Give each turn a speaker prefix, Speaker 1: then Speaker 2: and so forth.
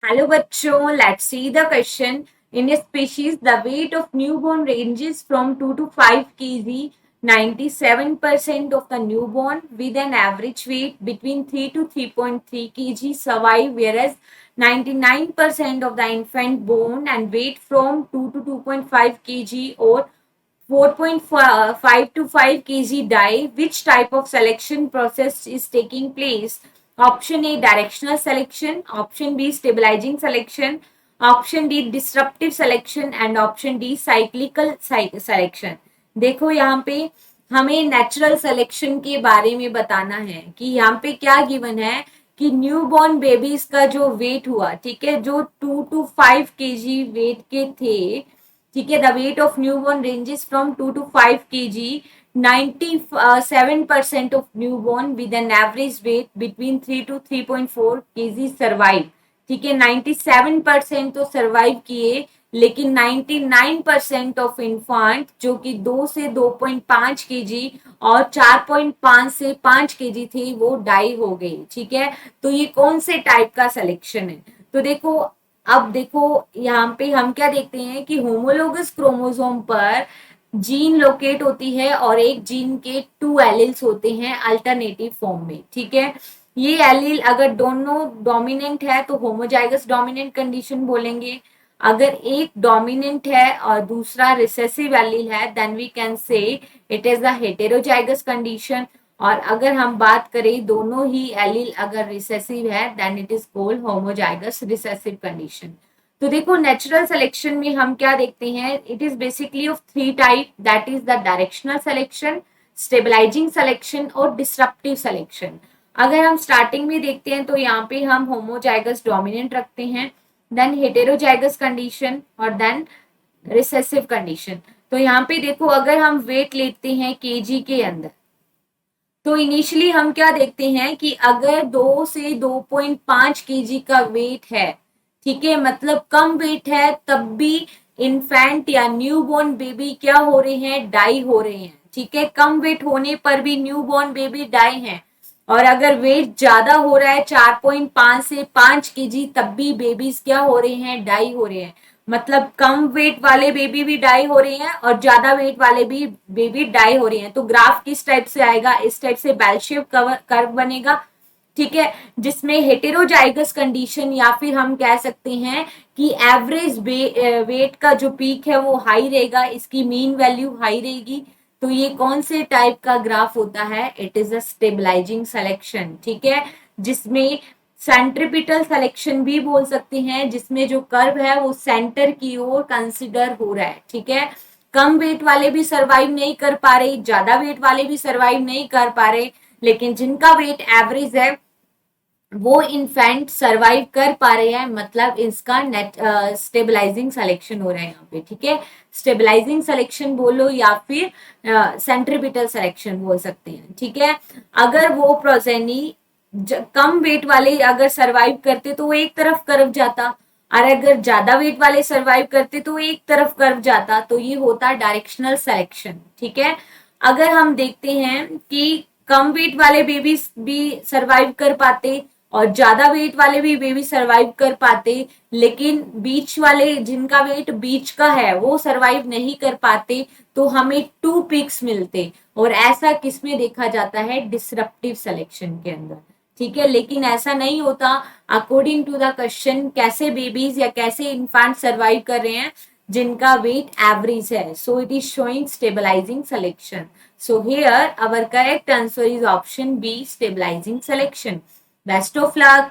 Speaker 1: Hello बच्चों, let's see the question. In a species, the weight of newborn ranges from 2 to 5 kg. 97% of the newborn with an average weight between 3 to 3.3 kg survive, whereas 99% of the infant born and weight from 2 to 2.5 kg or 4.5 to 5 kg die. Which type of selection process is taking place? Option A directional selection, option B stabilizing selection, option D disruptive selection and option D cyclical selection. देखो यहाँ पे हमें natural selection के बारे में बताना है कि यहाँ पे क्या गिवन है कि न्यूबॉर्न बेबीज का जो वेट हुआ, ठीक है, जो 2 to 5 kg वेट के थे, ठीक है, the weight of newborn ranges from 2 to 5 kg. 97% of newborn with an average weight between 3 to 3.4 kg survive. ठीक है, 97% तो सर्वाइव किए, लेकिन 99% ऑफ इन्फांट जो कि 2 से 2.5 केजी और 4.5 से 5 केजी थे वो डाई हो गई. ठीक है, तो ये कौन से टाइप का सिलेक्शन है? तो देखो, अब देखो यहाँ पे हम क्या देखते हैं कि होमोलोगस क्रोमोसोम पर जीन लोकेट होती है और एक जीन के 2 एलिल्स होते हैं अल्टरनेटिव फॉर्म में. ठीक है, ये एलिल अगर दोनों डोमिनेंट है तो होमोजाइगस डोमिनेंट कंडीशन बोलेंगे. अगर एक डोमिनेंट है और दूसरा रिसेसिव एलिल है then we can say it is the heterozygous condition. और अगर हम बात करें दोनों ही एलिल अगर रिसेसिव है then it is called homozygous recessive condition. तो देखो, नेचुरल सिलेक्शन में हम क्या देखते हैं, it is basically of 3 type, that is the directional selection, stabilizing selection और डिसरप्टिव सिलेक्शन. अगर हम स्टार्टिंग में देखते हैं तो यहाँ पे हम होमोजाइगस डोमिनेंट रखते हैं, देन हेटेरोजाइगस कंडीशन और देन रिसेसिव कंडीशन. तो यहाँ पे देखो, अगर हम वेट लेते हैं केजी के अंदर, तो इनिशियली हम क्या देखते हैं कि अगर 2 से 2.5 केजी का वेट है, ठीक है, मतलब कम वेट है, तब भी इन्फेंट या न्यूबॉर्न बेबी क्या हो रहे हैं, डाई हो रहे हैं. ठीक है, कम वेट होने पर भी न्यूबॉर्न बेबी डाई हैं. और अगर वेट ज्यादा हो रहा है 4.5 से 5 केजी, तब भी बेबीज क्या हो रहे हैं, डाई हो रहे हैं. मतलब कम वेट वाले बेबी भी डाई हो रही हैं और ज्यादा वेट वाले भी बेबी डाई हो रही हैं. तो ग्राफ किस टाइप से आएगा, इस टाइप से बेल शेप कर्व बनेगा. ठीक है, जिसमें हेटेरोजाइगस कंडीशन या फिर हम कह सकते हैं कि एवरेज वेट का जो पीक है वो हाई रहेगा, इसकी मीन वैल्यू हाई रहेगी. तो ये कौन से टाइप का ग्राफ होता है, it is a stabilizing selection. ठीक है, जिसमें सेंट्रीपिटल सिलेक्शन भी बोल सकते हैं, जिसमें जो कर्व है वो सेंटर की ओर कंसिडर हो रहा है. ठीक है, कम वेट वाले भी सरवाइव नहीं कर पा रहे, ज्यादा वेट वाले भी सरवाइव नहीं कर पा रहे, लेकिन जिनका वेट एवरेज है वो इन्फेंट सरवाइव कर पा रहे हैं, मतलब इसका नेट स्टेबलाइजिंग सिलेक्शन हो रहा है यहाँ पे. ठीक है, स्टेबलाइजिंग सिलेक्शन बोलो या फिर सेंट्रीपिटल सिलेक्शन बोल सकते हैं. ठीक है, अगर वो प्रोजेनी कम वेट वाले अगर सरवाइव करते तो वो एक तरफ कर्व जाता, और अगर ज्यादा वेट वाले सरवाइव करते तो एक तरफ कर्व जाता. तो ये होता डायरेक्शनल सिलेक्शन. ठीक है, अगर हम देखते हैं कि कम वेट वाले बेबी भी सरवाइव कर पाते और ज्यादा वेट वाले भी बेबी सरवाइव कर पाते, लेकिन बीच वाले जिनका वेट बीच का है वो सरवाइव नहीं कर पाते, तो हमें 2 पिक्स मिलते. और ऐसा किसमें देखा जाता है, डिसरप्टिव सिलेक्शन के अंदर. ठीक है, लेकिन ऐसा नहीं होता. अकॉर्डिंग टू द क्वेश्चन, कैसे बेबीज या कैसे इन्फेंट सरवाइव कर रहे हैं, जिनका वेट एवरेज है. So it is showing stabilizing selection. So here our correct answer is option B, stabilizing selection. Best of luck.